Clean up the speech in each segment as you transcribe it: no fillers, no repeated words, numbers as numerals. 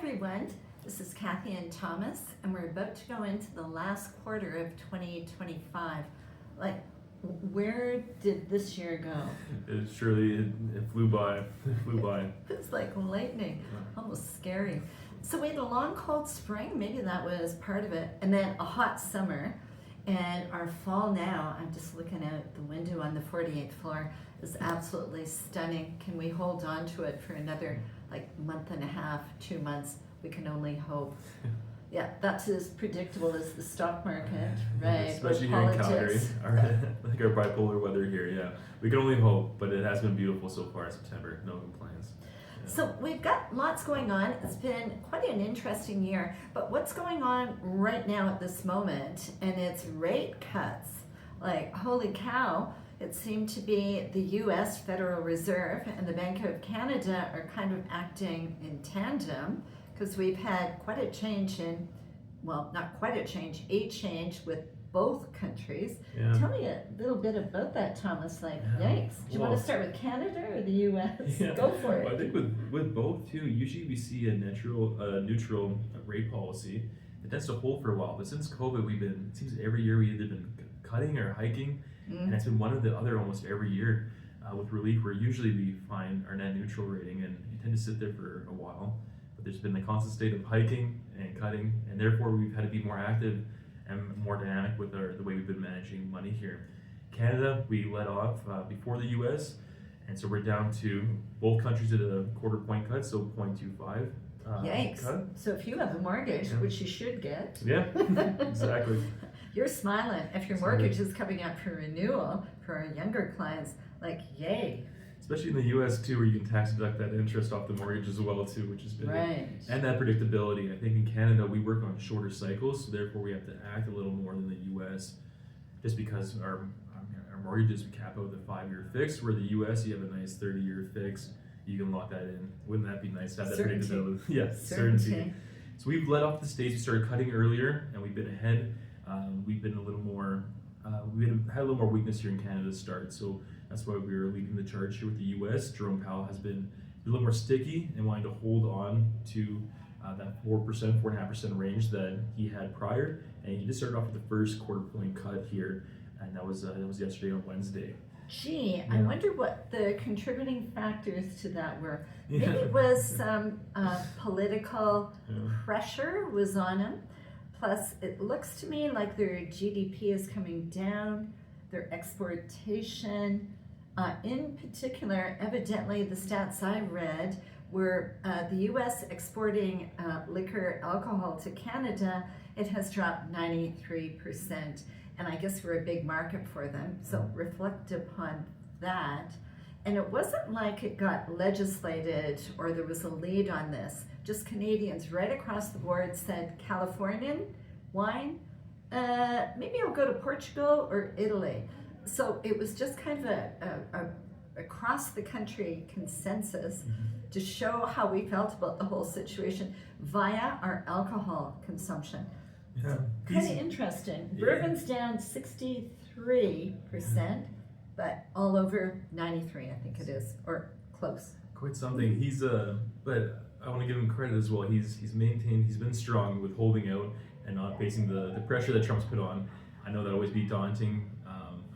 everyone, this is Kathy and Thomas, and we're about to go into the last quarter of 2025. Like, where did this year go? It flew by. It flew by. It's like lightning, almost scary. So we had a long cold spring, maybe that was part of it, and then a hot summer. And our fall now, I'm just looking out the window on the 48th floor, is absolutely stunning. Can we hold on to it for another month and a half, 2 months? We can only hope. Yeah, that's as predictable as the stock market, right? Especially here in Calgary, our bipolar weather here, yeah. We can only hope, but it has been beautiful so far in September, no complaints. Yeah. So we've got lots going on. It's been quite an interesting year, but what's going on right now at this moment, and it's rate cuts. Like, holy cow, it seemed to be the US Federal Reserve and the Bank of Canada are kind of acting in tandem, because we've had quite a change in, well, not quite a change with both countries. Yeah. Tell me a little bit about that, Thomas. Yikes. Do you want to start with Canada or the US? Yeah. Go for it. Well, I think with both too, usually we see a neutral rate policy. It tends to hold for a while, but since COVID, it seems every year we've either been cutting or hiking, and it's been one or the other almost every year. With relief, where usually we find our net neutral rating, and you tend to sit there for a while. But there's been the constant state of hiking and cutting, and therefore we've had to be more active and more dynamic with the way we've been managing money here. Canada, we let off before the US, and so we're down to both countries at a quarter point cut, so 0.25. Yikes. Cut. So if you have a mortgage, which you should get. Yeah, exactly. You're smiling. If your mortgage is coming up for renewal for our younger clients, yay. Especially in the US too, where you can tax deduct that interest off the mortgage as well too, which is big. Right. And that predictability. I think in Canada we work on shorter cycles, so therefore we have to act a little more than the US, just because our mortgages we cap out the 5-year fix, where the US you have a nice 30-year fix. You can lock that in. Wouldn't that be nice to have that predictability? Yeah, certainty. So we've let off the states. We started cutting earlier, and we've been ahead. We've been a little more. We had a little more weakness here in Canada to start, so that's why we were leading the charge here with the U.S. Jerome Powell has been a little more sticky and wanting to hold on to that 4.5% range that he had prior, and he just started off with the first quarter point cut here, and that was yesterday on Wednesday. Gee, yeah. I wonder what the contributing factors to that were. Maybe it was some political pressure was on him. Plus, it looks to me like their GDP is coming down, their exportation. In particular, evidently, the stats I read were the U.S. exporting liquor, alcohol to Canada, it has dropped 93%. And I guess we're a big market for them, so reflect upon that. And it wasn't like it got legislated or there was a lead on this. Just Canadians right across the board said, Californian wine, maybe I'll go to Portugal or Italy. So it was just kind of a across the country consensus to show how we felt about the whole situation via our alcohol consumption. Yeah. Kind of interesting. Bourbon's down 63%, but all over 93, I think it is, or close. Quite something. But I want to give him credit as well. He's been strong with holding out and not facing the pressure that Trump's put on. I know that always be daunting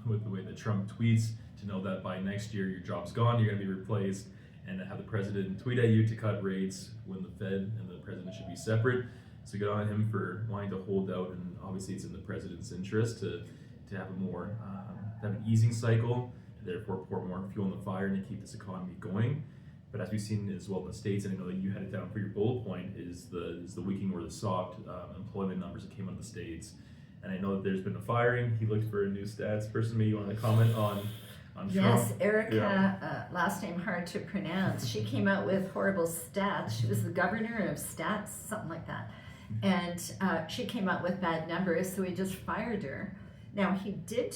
with the way that Trump tweets, to know that by next year your job's gone, you're going to be replaced, and to have the president tweet at you to cut rates when the Fed and the president should be separate. So good on him for wanting to hold out, and obviously it's in the president's interest to have have an easing cycle, to therefore pour more fuel on the fire and to keep this economy going. But as we've seen as well in the States, and I know that you had it down for your bullet point, is the weakening or the soft employment numbers that came out of the States. And I know that there's been a firing. He looked for a new stats person. Maybe you want to comment on Trump? Yes, Erica, last name hard to pronounce. She came out with horrible stats. She was the governor of stats, something like that. And she came out with bad numbers, so he just fired her. Now, he did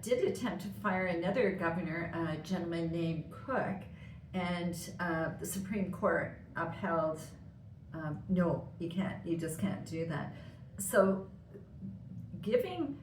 did attempt to fire another governor, a gentleman named Cook, and the Supreme Court upheld, no, you just can't do that. So giving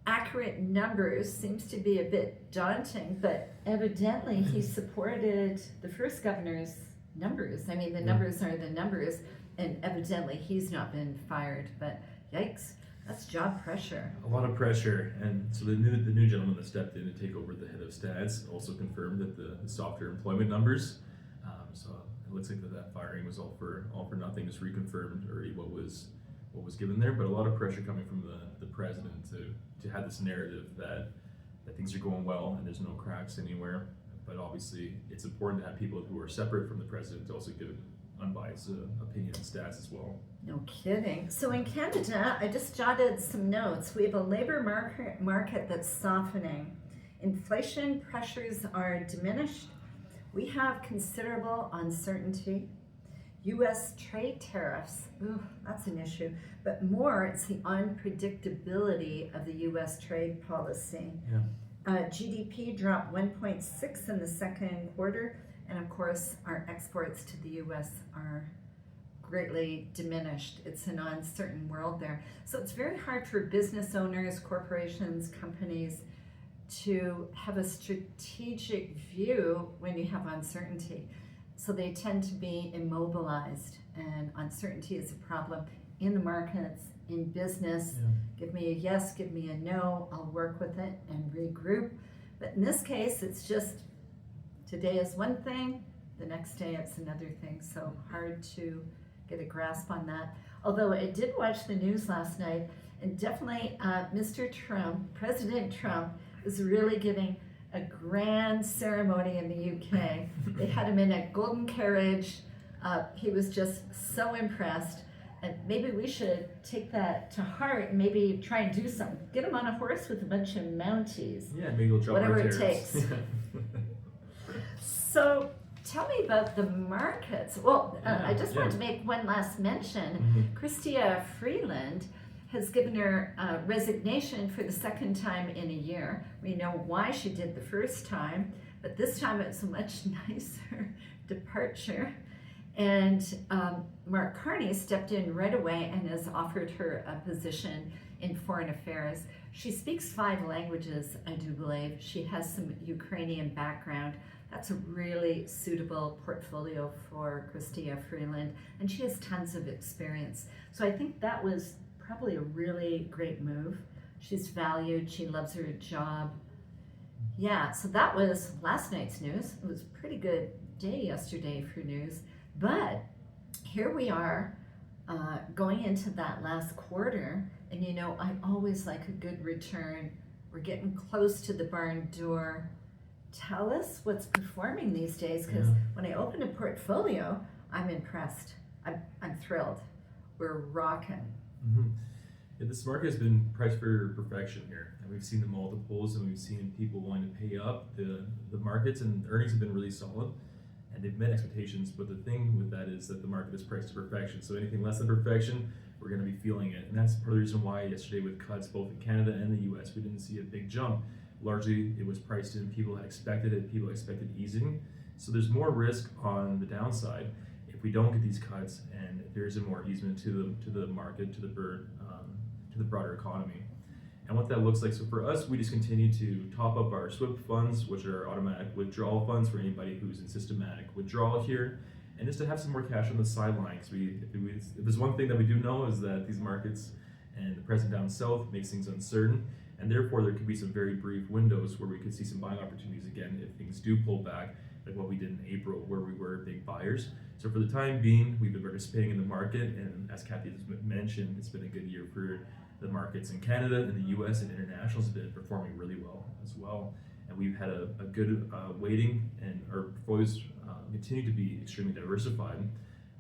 accurate numbers seems to be a bit daunting, but evidently he supported the first governor's numbers. I mean, the numbers are the numbers, and evidently he's not been fired, but yikes, that's job pressure. A lot of pressure, and so the new gentleman that stepped in to take over the head of stats also confirmed that the softer employment numbers. So it looks like that firing was all for nothing, just reconfirmed already what was given there. But a lot of pressure coming from the president to have this narrative that things are going well and there's no cracks anywhere. But obviously, it's important to have people who are separate from the president to also give unbiased opinion and stats as well. No kidding. So in Canada, I just jotted some notes. We have a labor market that's softening. Inflation pressures are diminished. We have considerable uncertainty. U.S. trade tariffs, that's an issue. But more, it's the unpredictability of the U.S. trade policy. Yeah. GDP dropped 1.6 in the second quarter. And of course, our exports to the U.S. are greatly diminished. It's an uncertain world there. So it's very hard for business owners, corporations, companies to have a strategic view when you have uncertainty. So they tend to be immobilized, and uncertainty is a problem in the markets, in business. Yeah. Give me a yes, give me a no, I'll work with it and regroup. But in this case, it's just today is one thing, the next day it's another thing, so hard to get a grasp on that. Although I did watch the news last night, and definitely Mr. Trump, President Trump, is really giving a grand ceremony in the UK. They had him in a golden carriage. He was just so impressed. And maybe we should take that to heart and maybe try and do something. Get him on a horse with a bunch of mounties. Yeah, maybe we'll drop whatever our it tariffs. takes. So tell me about the markets. Well, I just want to make one last mention. Chrystia Freeland has given her resignation for the second time in a year. We know why she did the first time, but this time it's a much nicer departure. And Mark Carney stepped in right away and has offered her a position in foreign affairs. She speaks 5 languages, I do believe. She has some Ukrainian background. That's a really suitable portfolio for Chrystia Freeland, and she has tons of experience. So I think that was probably a really great move. She's valued, she loves her job. Yeah, so that was last night's news. It was a pretty good day yesterday for news, but here we are going into that last quarter, and you know, I always like a good return. We're getting close to the barn door. Tell us what's performing these days, because when I open a portfolio, I'm impressed. I'm thrilled. We're rocking. Yeah, this market has been priced for perfection here, and we've seen the multiples, and we've seen people wanting to pay up. The markets and earnings have been really solid, and they've met expectations. But the thing with that is that the market is priced to perfection. So anything less than perfection, we're going to be feeling it, and that's part of the reason why yesterday with cuts both in Canada and the U.S. we didn't see a big jump. Largely, it was priced in. People had expected it. People expected easing. So there's more risk on the downside if we don't get these cuts, and if there isn't more easement to the market, to the broader economy. And what that looks like. So for us, we just continue to top up our SWIP funds, which are automatic withdrawal funds for anybody who's in systematic withdrawal here, and just to have some more cash on the sideline. Because if there's one thing that we do know is that these markets and the president down south makes things uncertain. And therefore, there could be some very brief windows where we could see some buying opportunities again if things do pull back, like what we did in April, where we were big buyers. So for the time being, we've been participating in the market, and as Kathy has mentioned, it's been a good year for the markets in Canada, and the U.S. and internationals have been performing really well as well. And we've had a good weighting, and our portfolios continue to be extremely diversified.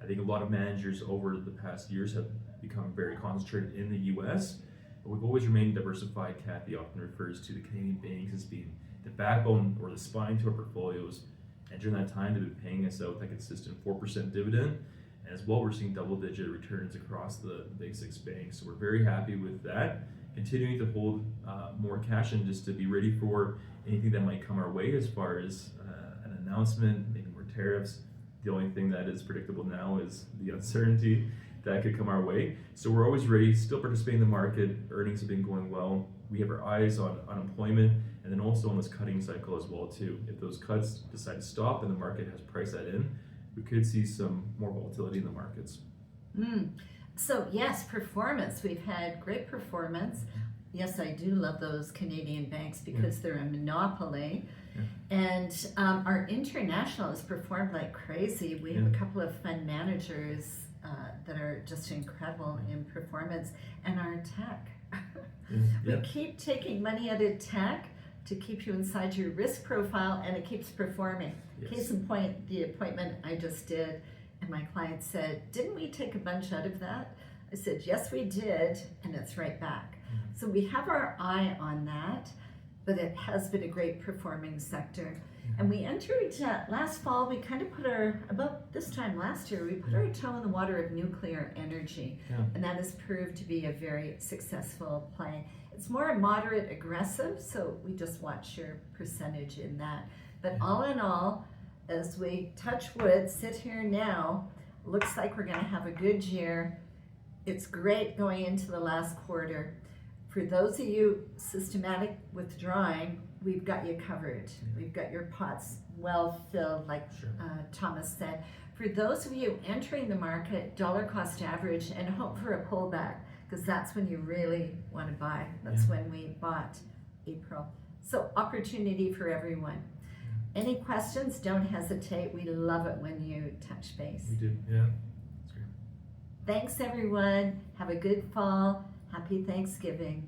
I think a lot of managers over the past years have become very concentrated in the U.S., but we've always remained diversified. Kathy often refers to the Canadian banks as being the backbone or the spine to our portfolios. And during that time, they've been paying us out that consistent 4% dividend. And as well, we're seeing double-digit returns across the big 6 banks. So we're very happy with that. Continuing to hold more cash and just to be ready for anything that might come our way as far as an announcement, maybe more tariffs. The only thing that is predictable now is the uncertainty that could come our way. So we're always ready, still participating in the market. Earnings have been going well. We have our eyes on unemployment, and then also on this cutting cycle as well too. If those cuts decide to stop and the market has priced that in, we could see some more volatility in the markets. So yes, performance. We've had great performance. Yes, I do love those Canadian banks because they're a monopoly. And our international has performed like crazy. We have a couple of fund managers that are just incredible in performance. And our tech. We keep taking money out of tech to keep you inside your risk profile, and it keeps performing. Case in point, the appointment I just did, and my client said, didn't we take a bunch out of that? I said, yes, we did, and it's right back. So we have our eye on that, but it has been a great performing sector. And we entered last fall, we kind of put about this time last year, we put our toe in the water of nuclear energy. And that has proved to be a very successful play. It's more moderate aggressive, so we just watch your percentage in that. But all in all, as we touch wood, sit here now, looks like we're gonna have a good year. It's great going into the last quarter. For those of you systematic withdrawing, we've got you covered. We've got your pots well filled, like Thomas said. For those of you entering the market, dollar cost average, and hope for a pullback, because that's when you really want to buy. That's when we bought April. So opportunity for everyone. Any questions, don't hesitate. We love it when you touch base. We do, That's great. Thanks everyone. Have a good fall. Happy Thanksgiving.